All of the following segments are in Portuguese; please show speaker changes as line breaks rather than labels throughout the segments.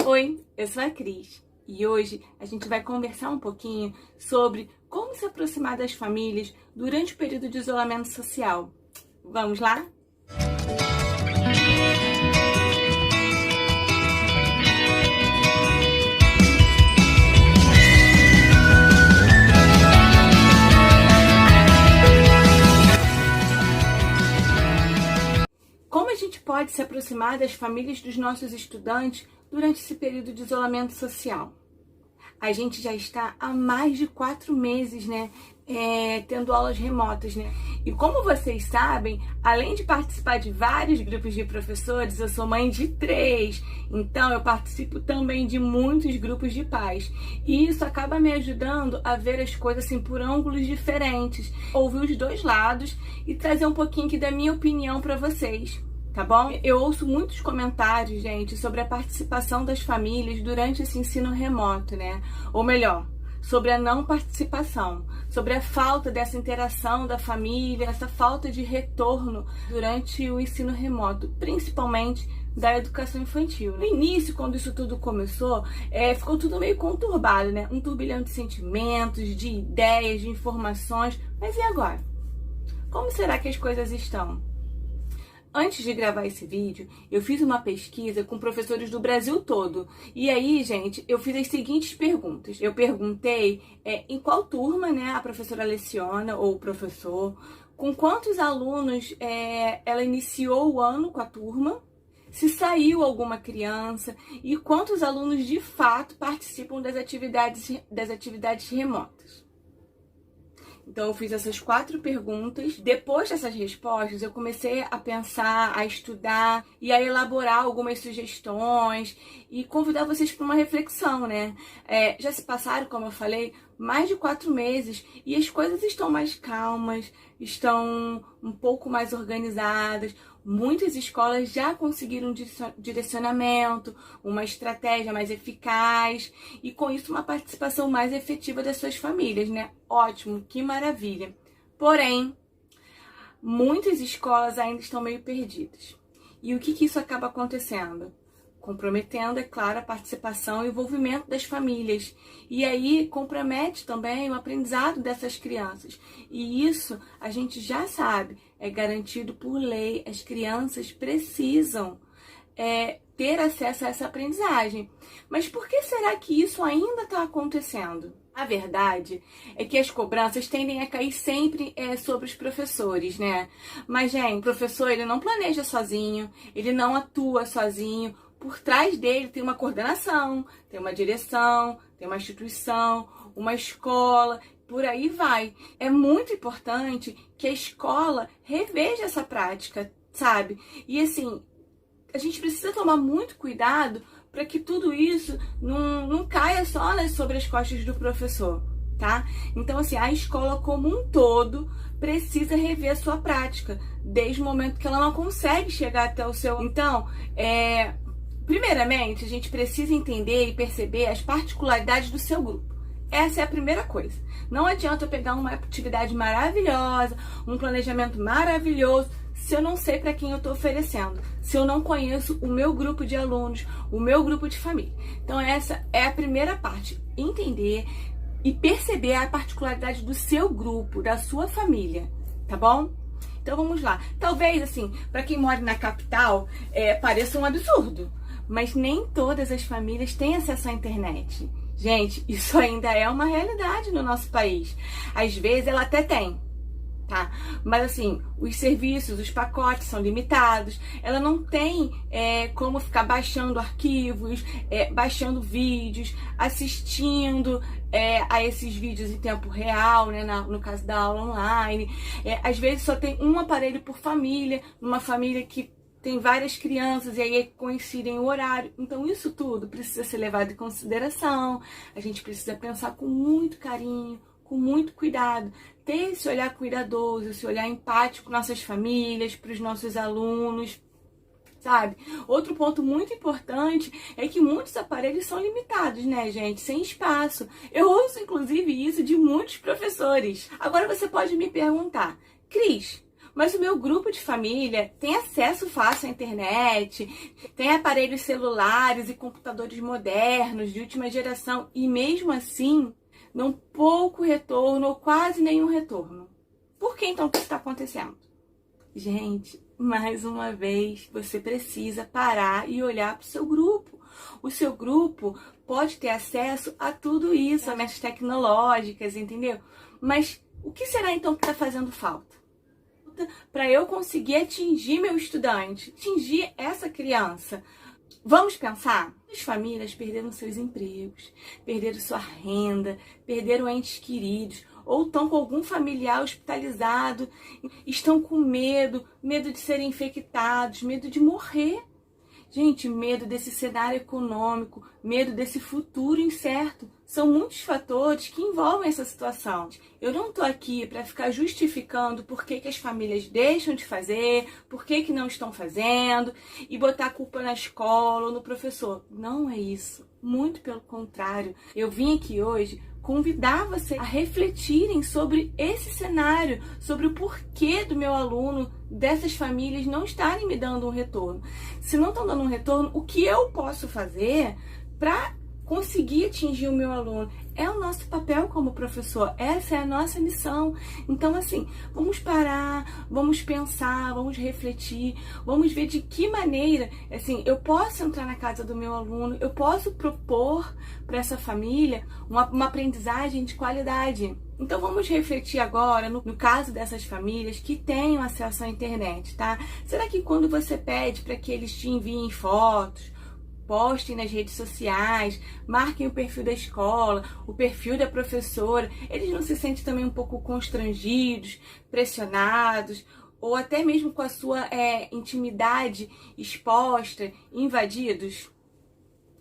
Oi, eu sou a Cris e hoje a gente vai conversar um pouquinho sobre como se aproximar das famílias durante o período de isolamento social. Vamos lá? Como a gente pode se aproximar das famílias dos nossos estudantes durante esse período de isolamento social? A gente já está há mais de 4 meses, tendo aulas remotas, E como vocês sabem, além de participar de vários grupos de professores, eu sou mãe de 3, então eu participo também de muitos grupos de pais. E isso acaba me ajudando a ver as coisas assim por ângulos diferentes, ouvir os dois lados e trazer um pouquinho aqui da minha opinião para vocês. Tá bom? Eu ouço muitos comentários, gente, sobre a participação das famílias durante esse ensino remoto, Ou melhor, sobre a não participação, sobre a falta dessa interação da família, essa falta de retorno durante o ensino remoto, principalmente da educação infantil. No início, quando isso tudo começou, ficou tudo meio conturbado, Um turbilhão de sentimentos, de ideias, de informações. Mas e agora? Como será que as coisas estão? Antes de gravar esse vídeo, eu fiz uma pesquisa com professores do Brasil todo. E aí, gente, eu fiz as seguintes perguntas. Eu perguntei em qual turma, a professora leciona ou o professor, com quantos alunos ela iniciou o ano com a turma, se saiu alguma criança e quantos alunos de fato participam das atividades remotas. Então, eu fiz essas 4 perguntas. Depois dessas respostas, eu comecei a pensar, a estudar e a elaborar algumas sugestões e convidar vocês para uma reflexão, Já se passaram, como eu falei, mais de 4 meses e as coisas estão mais calmas, estão um pouco mais organizadas. Muitas escolas já conseguiram um direcionamento, uma estratégia mais eficaz e, com isso, uma participação mais efetiva das suas famílias, Ótimo, que maravilha! Porém, muitas escolas ainda estão meio perdidas. E o que isso acaba acontecendo? Comprometendo, é claro, a participação e o envolvimento das famílias. E aí compromete também o aprendizado dessas crianças. E isso a gente já sabe, é garantido por lei. As crianças precisam ter acesso a essa aprendizagem. Mas por que será que isso ainda está acontecendo? A verdade é que as cobranças tendem a cair sempre sobre os professores, Mas, gente, o professor ele não planeja sozinho, ele não atua sozinho. Por trás dele tem uma coordenação, tem uma direção, tem uma instituição, uma escola, por aí vai. É muito importante que a escola reveja essa prática, sabe? E assim, a gente precisa tomar muito cuidado para que tudo isso não caia só sobre as costas do professor, tá? Então, assim, a escola como um todo precisa rever a sua prática, desde o momento que ela não consegue chegar até o seu... Então, primeiramente, a gente precisa entender e perceber as particularidades do seu grupo. Essa é a primeira coisa. Não adianta eu pegar uma atividade maravilhosa, um planejamento maravilhoso, se eu não sei para quem eu estou oferecendo, se eu não conheço o meu grupo de alunos, o meu grupo de família. Então, essa é a primeira parte. Entender e perceber a particularidade do seu grupo, da sua família, tá bom? Então, vamos lá. Talvez, assim, para quem mora na capital, pareça um absurdo. Mas nem todas as famílias têm acesso à internet. Gente, isso ainda é uma realidade no nosso país. Às vezes ela até tem, tá? Mas assim, os serviços, os pacotes são limitados. Ela não tem como ficar baixando arquivos, baixando vídeos, assistindo a esses vídeos em tempo real, no caso da aula online. Às vezes só tem um aparelho por família, numa família que tem várias crianças e aí coincidem o horário. Então isso tudo precisa ser levado em consideração. A gente precisa pensar com muito carinho, com muito cuidado. Ter esse olhar cuidadoso, esse olhar empático para nossas famílias, para os nossos alunos, sabe? Outro ponto muito importante é que muitos aparelhos são limitados, gente? Sem espaço. Eu ouço, inclusive, isso de muitos professores. Agora você pode me perguntar, Cris, Mas o meu grupo de família tem acesso fácil à internet, tem aparelhos celulares e computadores modernos de última geração e mesmo assim, não pouco retorno ou quase nenhum retorno. Por que então que isso está acontecendo? Gente, mais uma vez, você precisa parar e olhar para o seu grupo. O seu grupo pode ter acesso a tudo isso, a ferramentas tecnológicas, entendeu? Mas o que será então que está fazendo falta? Para eu conseguir atingir meu estudante, atingir essa criança. Vamos pensar? As famílias perderam seus empregos, perderam sua renda, perderam entes queridos, ou estão com algum familiar hospitalizado, estão com medo de serem infectados, medo de morrer. Gente, medo desse cenário econômico, medo desse futuro incerto. São muitos fatores que envolvem essa situação. Eu não estou aqui para ficar justificando por que as famílias deixam de fazer, por que não estão fazendo, e botar a culpa na escola ou no professor. Não é isso. Muito pelo contrário. Eu vim aqui hoje convidar você a refletirem sobre esse cenário, sobre o porquê do meu aluno, dessas famílias não estarem me dando um retorno. Se não estão dando um retorno, o que eu posso fazer para conseguir atingir o meu aluno? É o nosso papel como professor, essa é a nossa missão. Então, assim, vamos parar, vamos pensar, vamos refletir, vamos ver de que maneira, assim, eu posso entrar na casa do meu aluno, eu posso propor para essa família uma aprendizagem de qualidade. Então, vamos refletir agora no caso dessas famílias que tenham acesso à internet, tá? Será que quando você pede para que eles te enviem fotos, postem nas redes sociais, marquem o perfil da escola, o perfil da professora, eles não se sentem também um pouco constrangidos, pressionados, ou até mesmo com a sua intimidade exposta, invadidos?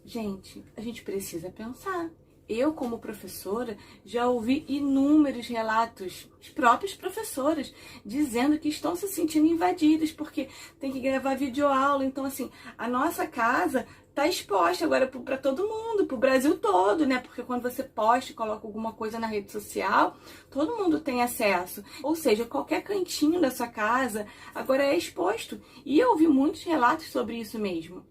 Gente, a gente precisa pensar. Eu, como professora, já ouvi inúmeros relatos de próprias professoras dizendo que estão se sentindo invadidas porque tem que gravar videoaula. Então, assim, a nossa casa tá exposta agora para todo mundo, para o Brasil todo, né? Porque quando você posta e coloca alguma coisa na rede social, todo mundo tem acesso. Ou seja, qualquer cantinho da sua casa agora é exposto. E eu ouvi muitos relatos sobre isso mesmo.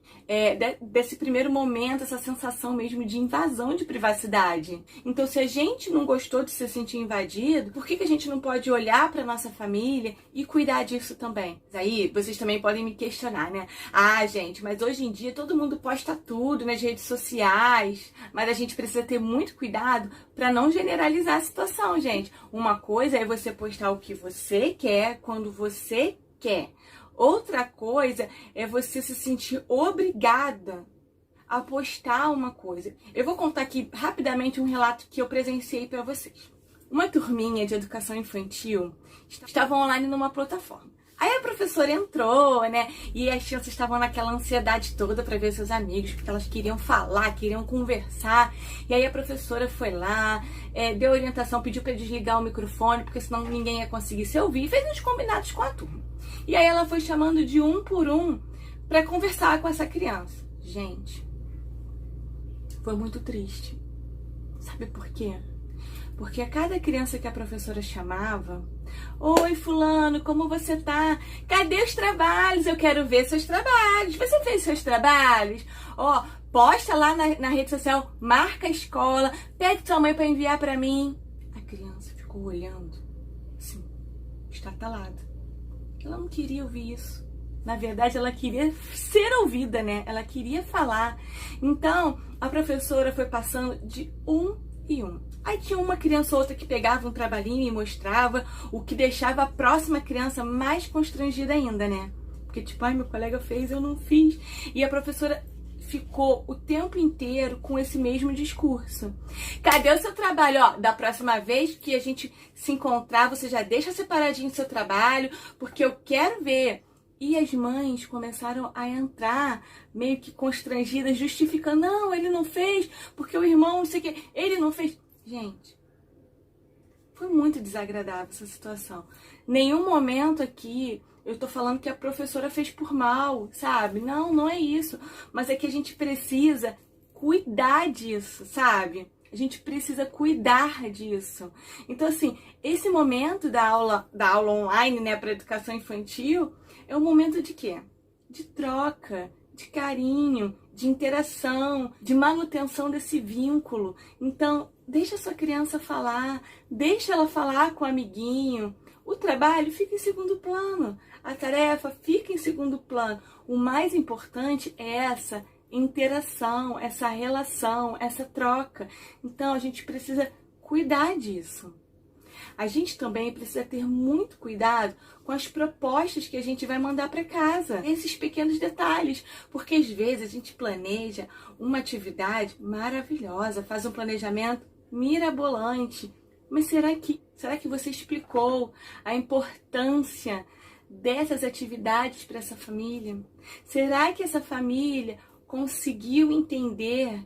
Desse primeiro momento, essa sensação mesmo de invasão de privacidade. Então, se a gente não gostou de se sentir invadido, por que a gente não pode olhar para nossa família e cuidar disso também? Aí, vocês também podem me questionar, né? Ah, gente, mas hoje em dia todo mundo posta tudo nas redes sociais, mas a gente precisa ter muito cuidado para não generalizar a situação, gente. Uma coisa é você postar o que você quer, quando você quer. Outra coisa é você se sentir obrigada a postar uma coisa. Eu vou contar aqui rapidamente um relato que eu presenciei para vocês. Uma turminha de educação infantil estava online numa plataforma. Aí a professora entrou, né? E as crianças estavam naquela ansiedade toda para ver seus amigos, porque elas queriam falar, queriam conversar. E aí a professora foi lá, deu orientação, pediu para desligar o microfone, porque senão ninguém ia conseguir se ouvir, e fez uns combinados com a turma. E aí ela foi chamando de um por um para conversar com essa criança. Gente, foi muito triste. Sabe por quê? Porque a cada criança que a professora chamava, oi fulano, como você tá? Cadê os trabalhos? Eu quero ver seus trabalhos. Você fez seus trabalhos? Ó, posta lá na rede social, marca a escola, pede sua mãe para enviar para mim. A criança ficou olhando, assim, estatalada. Ela não queria ouvir isso. Na verdade, ela queria ser ouvida, né? Ela queria falar. Então, a professora foi passando de um e um. Aí tinha uma criança ou outra que pegava um trabalhinho e mostrava, o que deixava a próxima criança mais constrangida ainda, né? Porque tipo, ai, meu colega fez, eu não fiz. E a professora ficou o tempo inteiro com esse mesmo discurso. Cadê o seu trabalho? Ó, da próxima vez que a gente se encontrar, você já deixa separadinho o seu trabalho, porque eu quero ver. E as mães começaram a entrar meio que constrangidas, justificando, não, ele não fez, porque o irmão, não sei o que, ele não fez. Gente, foi muito desagradável essa situação. Nenhum momento aqui eu tô falando que a professora fez por mal, sabe? Não, não é isso. Mas é que a gente precisa cuidar disso, sabe? A gente precisa cuidar disso. Então, assim, esse momento da aula online, né, para educação infantil, é um momento de quê? De troca, de carinho, de interação, de manutenção desse vínculo. Então, deixa a sua criança falar, deixa ela falar com o amiguinho. O trabalho fica em segundo plano, a tarefa fica em segundo plano. O mais importante é essa interação, essa relação, essa troca. Então, a gente precisa cuidar disso. A gente também precisa ter muito cuidado com as propostas que a gente vai mandar para casa. Esses pequenos detalhes, porque às vezes a gente planeja uma atividade maravilhosa, faz um planejamento mirabolante. Mas será que você explicou a importância dessas atividades para essa família? Será que essa família conseguiu entender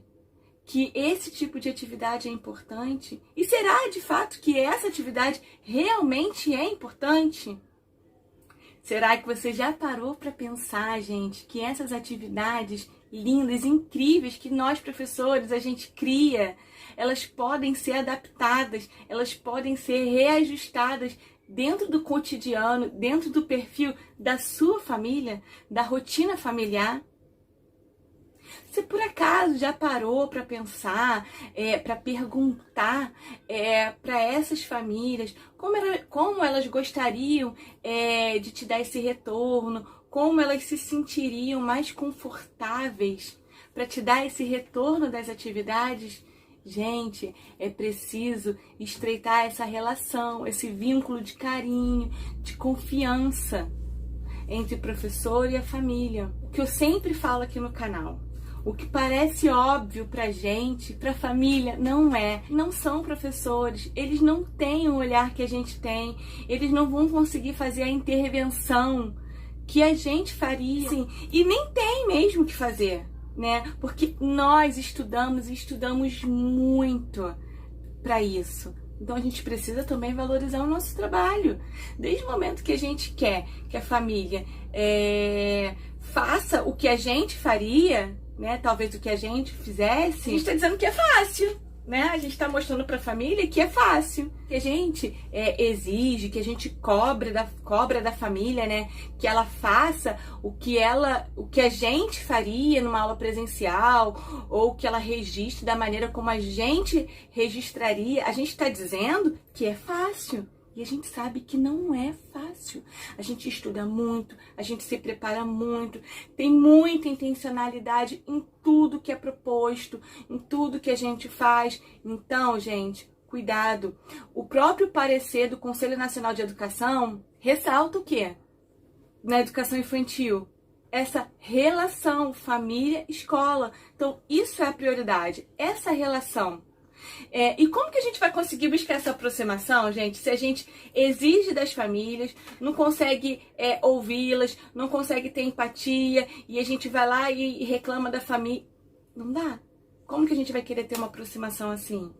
que esse tipo de atividade é importante? E será de fato que essa atividade realmente é importante? Será que você já parou para pensar, gente, que essas atividades lindas, incríveis que nós professores a gente cria, elas podem ser adaptadas, elas podem ser reajustadas dentro do cotidiano, dentro do perfil da sua família, da rotina familiar? Você por acaso já parou para pensar, para perguntar para essas famílias como elas gostariam de te dar esse retorno, como elas se sentiriam mais confortáveis para te dar esse retorno das atividades? Gente, é preciso estreitar essa relação, esse vínculo de carinho, de confiança entre o professor e a família. O que eu sempre falo aqui no canal. O que parece óbvio pra gente, pra família, não é. Não são professores, eles não têm o olhar que a gente tem, eles não vão conseguir fazer a intervenção que a gente faria, sim, e nem tem mesmo que fazer, né? Porque nós estudamos e estudamos muito para isso. Então a gente precisa também valorizar o nosso trabalho. Desde o momento que a gente quer que a família faça o que a gente faria, né? Talvez o que a gente fizesse, a gente está dizendo que é fácil, né? A gente está mostrando para a família que é fácil. Que a gente exige, que a gente cobra da família, né? Que ela faça o que a gente faria numa aula presencial, ou que ela registre da maneira como a gente registraria. A gente está dizendo que é fácil. E a gente sabe que não é fácil. A gente estuda muito, a gente se prepara muito, tem muita intencionalidade em tudo que é proposto, em tudo que a gente faz. Então, gente, cuidado. O próprio parecer do Conselho Nacional de Educação ressalta o quê? Na educação infantil, essa relação família-escola. Então, isso é a prioridade, essa relação. E como que a gente vai conseguir buscar essa aproximação, gente, se a gente exige das famílias, não consegue ouvi-las, não consegue ter empatia, e a gente vai lá e reclama da família? Não dá. Como que a gente vai querer ter uma aproximação assim?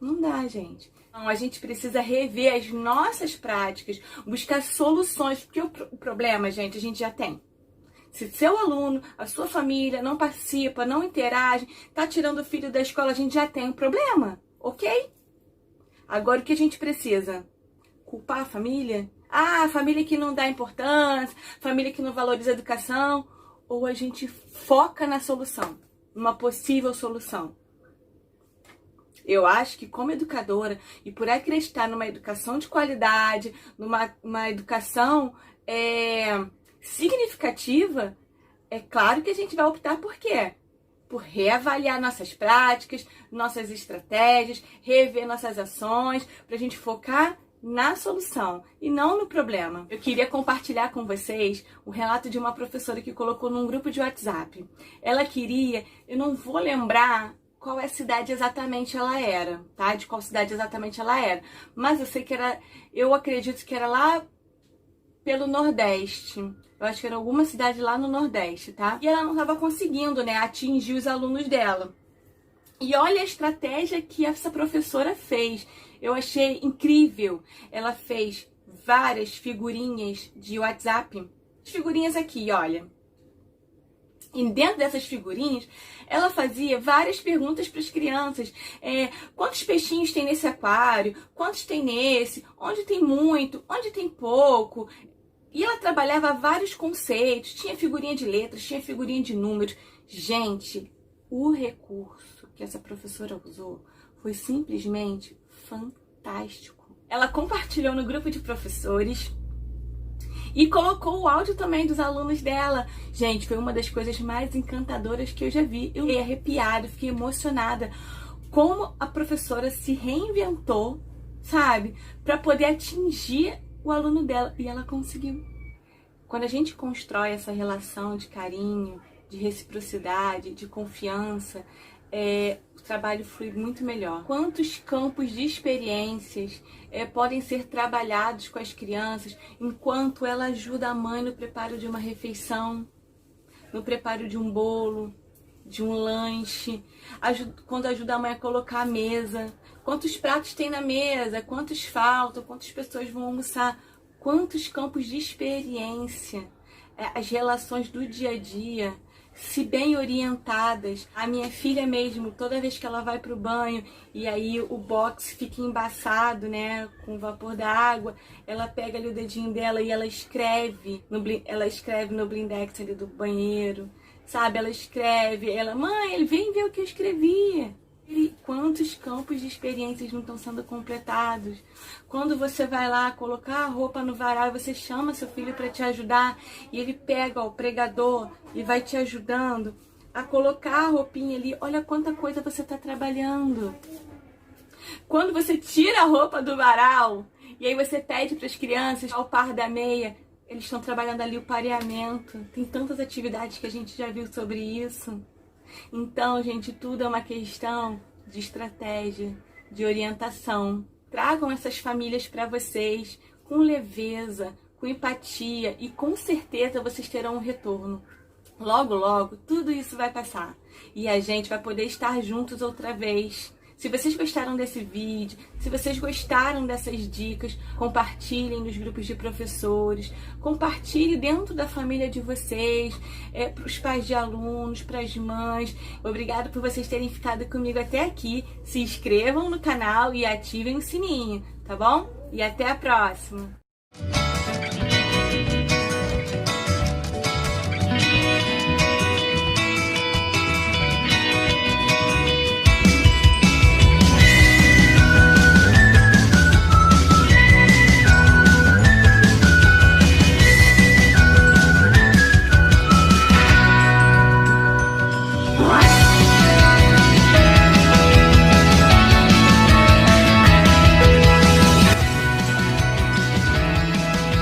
Não dá, gente. Então, a gente precisa rever as nossas práticas, buscar soluções, porque o problema, gente, a gente já tem. Se seu aluno, a sua família não participa, não interage, tá tirando o filho da escola, a gente já tem um problema, ok? Agora o que a gente precisa? Culpar a família? Ah, a família que não dá importância, família que não valoriza a educação, ou a gente foca na solução, numa possível solução? Eu acho que como educadora, e por acreditar numa educação de qualidade, numa educação significativa, é claro que a gente vai optar por quê? Por reavaliar nossas práticas, nossas estratégias, rever nossas ações, para a gente focar na solução e não no problema. Eu queria compartilhar com vocês o relato de uma professora que colocou num grupo de WhatsApp. Ela queria, eu não vou lembrar qual é a cidade exatamente ela era, tá? De qual cidade exatamente ela era. Mas eu sei que eu acredito que era lá pelo Nordeste. Eu acho que era alguma cidade lá no Nordeste, tá? E ela não estava conseguindo, né, atingir os alunos dela. E olha a estratégia que essa professora fez. Eu achei incrível. Ela fez várias figurinhas de WhatsApp. As figurinhas aqui, olha. E dentro dessas figurinhas, ela fazia várias perguntas para as crianças. Quantos peixinhos tem nesse aquário? Quantos tem nesse? Onde tem muito? Onde tem pouco? E ela trabalhava vários conceitos. Tinha figurinha de letras, tinha figurinha de números. Gente, o recurso que essa professora usou foi simplesmente fantástico. Ela compartilhou no grupo de professores e colocou o áudio também dos alunos dela. Gente, foi uma das coisas mais encantadoras que eu já vi. Eu fiquei arrepiada, fiquei emocionada. Como a professora se reinventou, sabe? Para poder atingir o aluno dela. E ela conseguiu. Quando a gente constrói essa relação de carinho, de reciprocidade, de confiança, o trabalho flui muito melhor. Quantos campos de experiências podem ser trabalhados com as crianças enquanto ela ajuda a mãe no preparo de uma refeição, no preparo de um bolo, de um lanche, quando ajuda a mãe a colocar a mesa, quantos pratos tem na mesa, quantos faltam, quantas pessoas vão almoçar, quantos campos de experiência, as relações do dia a dia, se bem orientadas. A minha filha mesmo, toda vez que ela vai pro banho e aí o box fica embaçado, né, com o vapor da água, ela pega ali o dedinho dela e ela escreve no blindex ali do banheiro, sabe? Ela escreve, mãe, ele vem ver o que eu escrevi. E quantos campos de experiências não estão sendo completados? Quando você vai lá colocar a roupa no varal e você chama seu filho para te ajudar e ele pega o pregador e vai te ajudando a colocar a roupinha ali, olha quanta coisa você está trabalhando. Quando você tira a roupa do varal e aí você pede para as crianças ao par da meia, eles estão trabalhando ali o pareamento. Tem tantas atividades que a gente já viu sobre isso. Então, gente, tudo é uma questão de estratégia, de orientação. Tragam essas famílias para vocês com leveza, com empatia e com certeza vocês terão um retorno. Logo, logo, tudo isso vai passar e a gente vai poder estar juntos outra vez. Se vocês gostaram desse vídeo, se vocês gostaram dessas dicas, compartilhem nos grupos de professores, compartilhe dentro da família de vocês, para os pais de alunos, para as mães. Obrigada por vocês terem ficado comigo até aqui. Se inscrevam no canal e ativem o sininho, tá bom? E até a próxima!